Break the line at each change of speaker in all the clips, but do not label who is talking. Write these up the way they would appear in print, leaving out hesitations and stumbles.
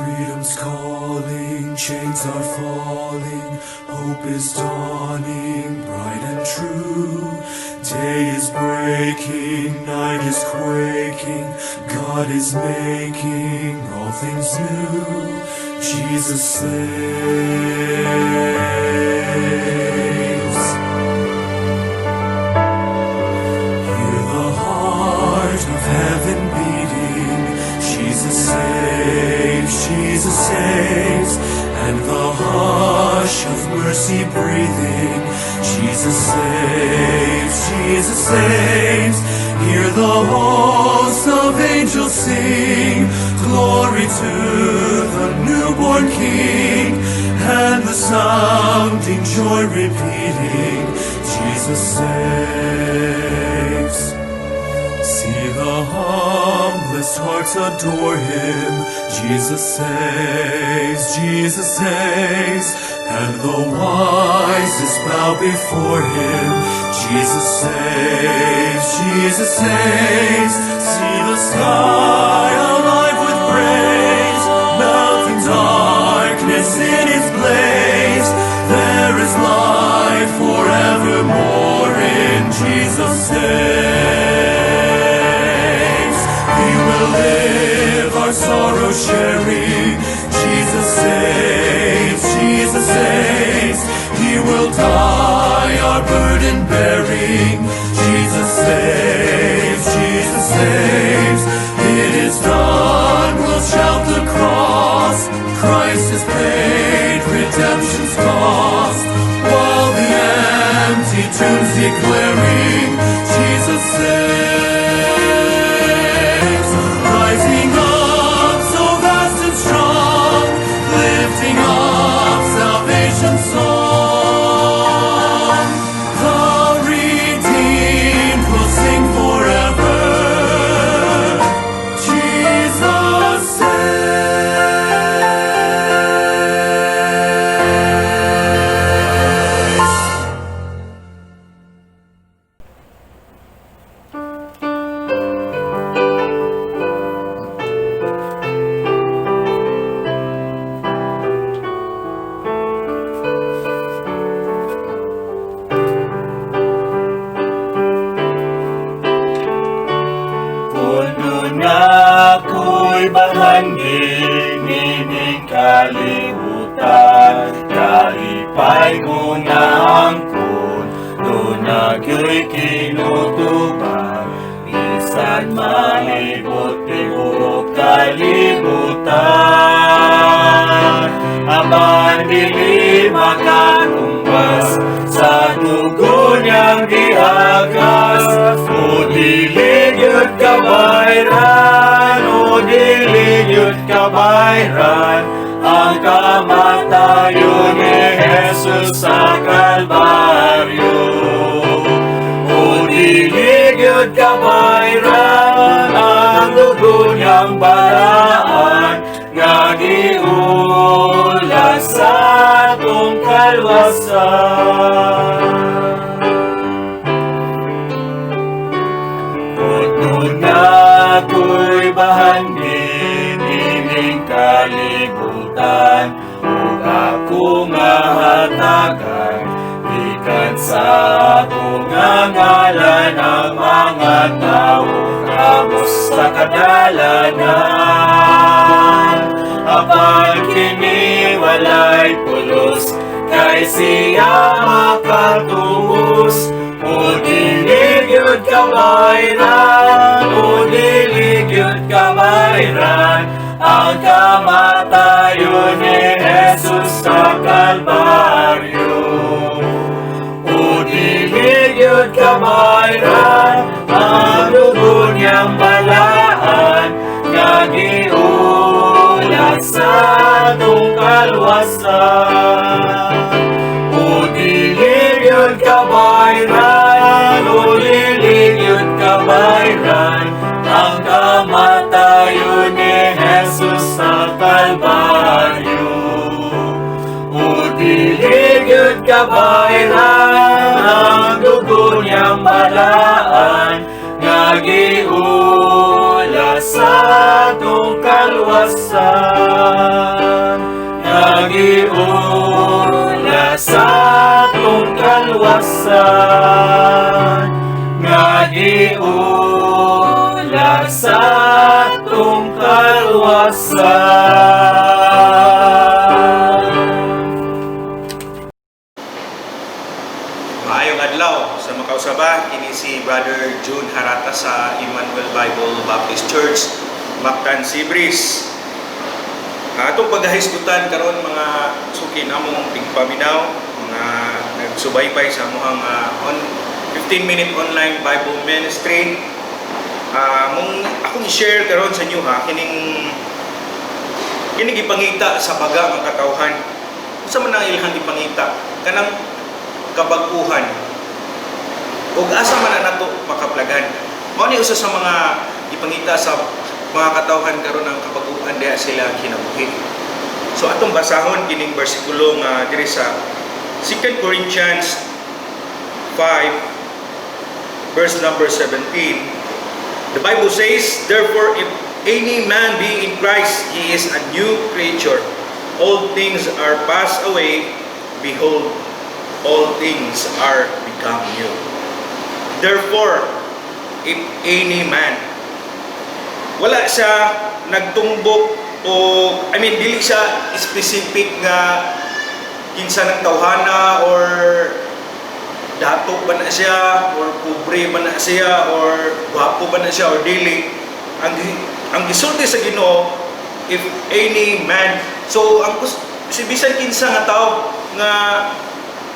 Freedom's calling, chains are falling, hope is dawning, bright and true. Day is breaking, night is quaking, God is making all things new. Jesus saves. Hear the heart of heaven beating, Jesus saves, Jesus saves, and the hush of mercy breathing, Jesus saves, Jesus saves. Hear the hosts of angels sing, glory to the newborn King, and the sounding joy repeating, Jesus saves. See the humblest hearts adore Him, Jesus saves, Jesus saves, and the wisest bow before Him, Jesus saves, Jesus saves. See the sky alive with praise, melting darkness in its blaze. There is life forevermore in Jesus saves. We will live our sorrow sharing, Jesus saves, Jesus saves. He will die our burden bearing, Jesus saves, Jesus saves. It is done, we'll shout the cross, Christ has paid redemption's cost, while the empty tombs declaring, Jesus saves. Rising up so vast and strong, lifting up salvation's song, the redeemed will sing forever, Jesus saves.
Kung ako'y bahangin, ining kalibutan, kaipay ko na angkon, doon ako'y kinutuban, minsan malibot-libot kalibutan. Aman dili makatumbas sa dugo niyang gihagas, o dili yun kabayran, o dili yun kabayran, ang kamatayon ni Jesus sa Kalbaryo. O dili yun kabayran, ang dugo niyang balaan, nga giulas sa atong kalwasan. Kung ako'y bahangin, ining kalibutan, ug ako nga hatagan, ikan sa akong ngalan ang mga tao, kamos sa kadalanan. Apan kini walay pulos, kay siya makatubos, o dili gyud kabayran, o dili gyud kabayran, ang kamatayon ni Jesus sa Kalbaryo. O dili gyud kabayran, ang dugo niyang balaan, nga giulas sa atong kalwasan. O dili yun kabayran, o dili yun kabayran, ang kamatayon ni Jesus sa Kalbaryo. O dili yun kabayran, ang dugo niyang balaan, nga giulas sa atong kalwasan. kalwasan nga giula sa atong kalwasan nga giula sa atong kalwasan.
Maayong adlaw sa makausaba, kini si Brother June Harata sa Emmanuel Bible Baptist Church, Mactan, Sibris. Atong paghahisgutan karon mga suki namong tigpaminaw, mga nagsubaybay sa amuhang 15-minute online Bible ministry. Akong i-share karon sa inyo kining ipangita sa baga ng katawhan. Unsa man ang ilhang ipangita? Kanang kabaguhan ug asa man nato makaplagan. Mao ni usa sa mga ipangita sa mga katawhan karon ng kabaguhan diha sila kinabuhi. So atong basahon kining bersikulo nga diri sa 2 Corinthians 5 verse number 17. The Bible says, "Therefore if any man be in Christ, he is a new creature. All things are passed away, behold, all things are become new." Therefore, if any man, wala siya nagtumbok o, dili siya specific nga kinsa ng tawhana or dato ba na siya or pobre ba na siya or gwapo ba na siya or dili. Ang gisulti sa Ginoo, if any man. So, si bisan kinsa nga tao nga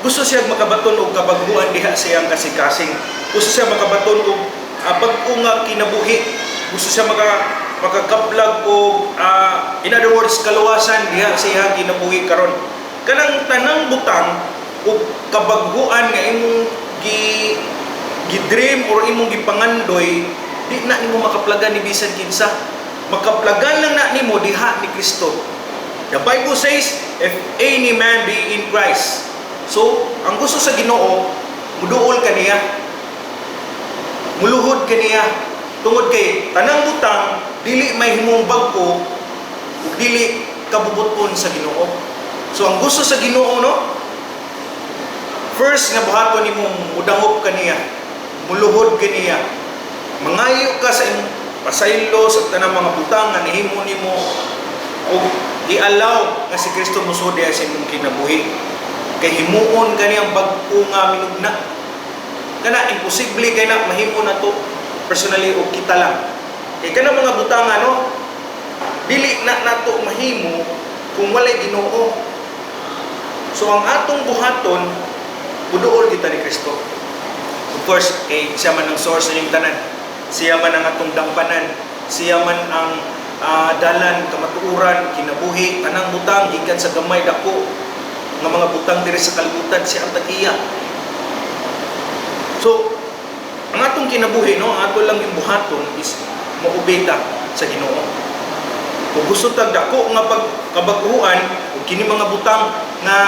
gusto siya makabaton og kabaguan diha siyang kasing-kasing. Gusto siya makabaton og bag-o nga kinabuhi. Gusto siya makakaplag og in other words kaluwasan diha siyang kinabuhi karon. Kanang tanang butang og kabaguan nga imong gi-dream or imong gipangandoy, di na nimo makaplagan ni bisan kinsa. Makaplagan lang na nimo diha ni Kristo. The Bible says, if any man be in Christ. So, ang gusto sa Ginoo, muduol ka niya, muluhod ka niya, tungod kay tanang butang, dili may himong bag-o, ug dili kabubuton sa Ginoo. So, ang gusto sa Ginoo, no? First nga buhaton nimong mudangop ka niya, muluhod ka niya, mangayo ka sa imong pasaylo sa tanang mga butang nga nihimo nimo, ug i-allow nga si Kristo musud sa imong kinabuhi. Kay himuon kaniyang bag-o nga minugna. Kana imposible kay na mahimo na to personally o kita lang. Kay kana mga butang dili na nato mahimo kung walay Ginoo. So ang atong buhaton buduol kita ni Kristo. Of course, siya man ang source sa inyong tanan. Siya man ang atong dampanan. Siya man ang dalan, kamatuuran, kinabuhi, tanang butang gikan sa gamay dako nga mga butang diri sa kalibutan, siya ang tag-iya. So, ang atong kinabuhi, ang ato lang yung buhaton is maubeta sa Ginoo. Kung gusto tag dako nga pagkabaguhan, kung kini mga butang nga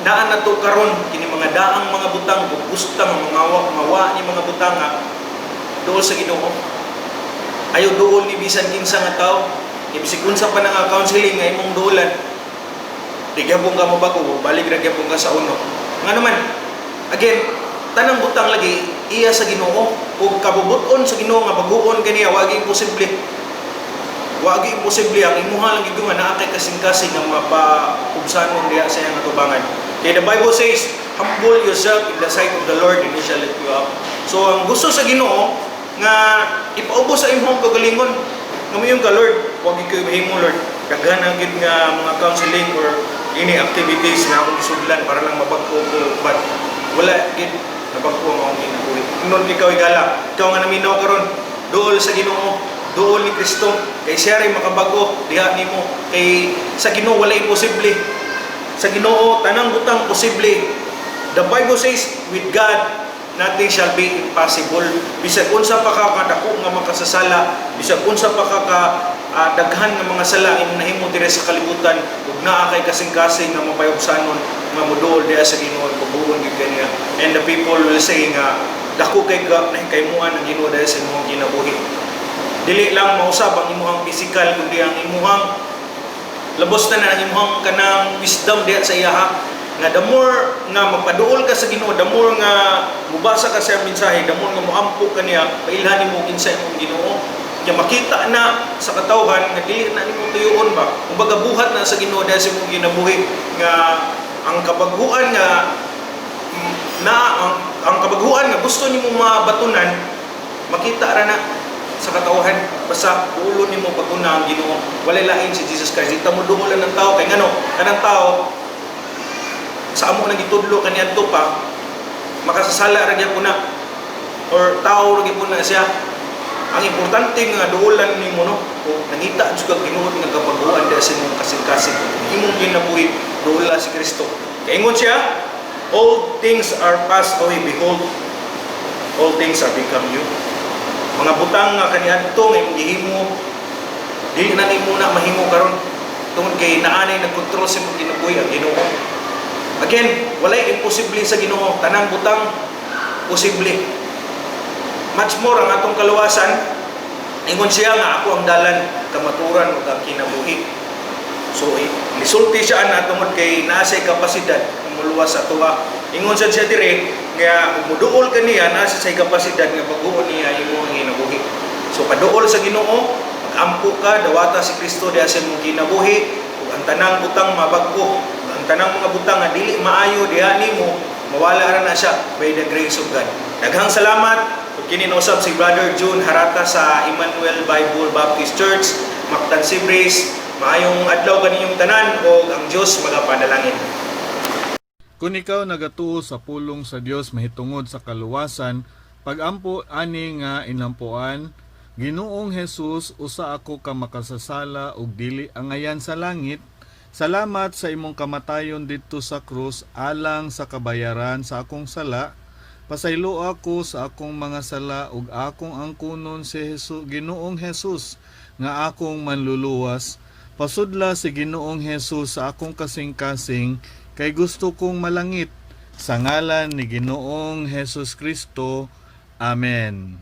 daan nato karon, kini mga daang mga butang, kung gusto nga mawa ni mga butang nga dool sa Ginoo. Ayaw dool ni bisan kinsa nga tao, ibisig unsa pa nang counseling nga imong duolan. Di gyapon ka mabago, balik ra gyapon ka sa uno. Nga naman, again, tanang butang lagi iya sa Ginoo ug kabubuton sa Ginoo nga baguon kaniya wagi imposible. Wagi imposible ang imuha lang gid nga naa kay kasing-kasing nga mapaubsanon diha sa iyang atubangan. Kaya the Bible says, humble yourself in the sight of the Lord and He shall lift you up. So ang gusto sa Ginoo nga ipaubos sa imong kagalingon. Ngayon ka Lord, wag ikaw mahimo Lord. Daghan ang gid nga mga counseling or ini activities na akong isudlan para lang mabag-o ko, but wala gid nabag-o ang akong kinabuhi. Nun ikaw igala, ikaw nga naminaw karon, duol sa Ginoo, duol ni Kristo, kay siya rin makabag-o diha nimo. Kay sa Ginoo wala imposible. Sa Ginoo tanang butang posible. The Bible says, with God nothing shall be impossible. Bisag unsa pa ka kadako nga makasasala, bisag unsa pa ka daghan nga mga sala imong nahimo dire sa kalibutan, ug naa kay kasing-kasing nga mapayubsanon nga moduol diha sa Ginoo pagbuon gid kaniya. And the people will say nga dako kay kaymuan ang Ginoo dahil sa imong kinabuhi. Dili lang mausab ang imuhang physical kundi ang imuhang labos na ang imuhang kanang wisdom diha sa iyaha nga the more nga magpaduol ka sa Ginoo, the more nga mubasa ka sa mensahe, the more nga moampo ka niya, pailhan nimo kinsa imong Ginoo. Kaya makita na sa katawhan nga dili na nimo tuyoon ba. Kumbaga buhat na sa Ginoo dahil sa imong ginabuhi nga ang kabaghuan nga ang kabaghuan nga gusto nimo mabatunan, makita ra na sa katawhan basta ulo nimo paguna ang Ginoo. Walay lain si Jesus Christ. Ita mo dungolan ng tao kay ngano kanang tao sa amo nang gitudlo kaniadto pa makasasala ra gyud na or tao ra gyud na siya. Ang importante nga duolan nimo no o nangita jud kag Ginoo nga kabaghuan dahil sa imong kasing-kasing imong ginabuhi duola si Kristo. Kay ingon siya, all things are passed away, behold, all things are become new. Mga butang nga kaniadto nga imong gihimo, dili na nimo na mahimo karon tungod kay naanay nagkontrol sa imong ginabuhi ang Ginoo. Again, walay imposible sa Ginoo, tanang butang posible. Much more ang atong kaluwasan, ingon siya nga ako ang dalan kamaturan ug ang kinabuhi. So, nisulti siya na tungod kay naa say kapasidad muluwas sa tuwa. Ingon sad siya dire nga muduol kaniya naa say kapasidad nga pag-uon niya imo ang kinabuhi. So paduol sa Ginoo, mag-ampo ka dawata si Kristo diha sa imong kinabuhi ug ang tanang butang mabag-o, ang tanang mga butang nga dili maayo diha nimo mawala ra na siya by the grace of God. Daghang salamat ug kini nausab si Brother June Harata sa Emmanuel Bible Baptist Church, Mactan Sibris. Maayong adlaw kaninyong tanan o ang Dios magapadalangin.
Kung ikaw nagatuo sa pulong sa Dios mahitungod sa kaluwasan, pag-ampo ani nga inampuan, Ginoong Hesus, usa ako ka makasasala ug dili angayan sa langit. Salamat sa imong kamatayon didto sa krus alang sa kabayaran sa akong sala. Pasaylo ako sa akong mga sala ug akong angkunon si Ginoong Hesus nga akong manluluwas. Pasudla si Ginoong Hesus sa akong kasing-kasing kay gusto kong malangit. Sa ngalan ni Ginoong Hesus Kristo. Amen.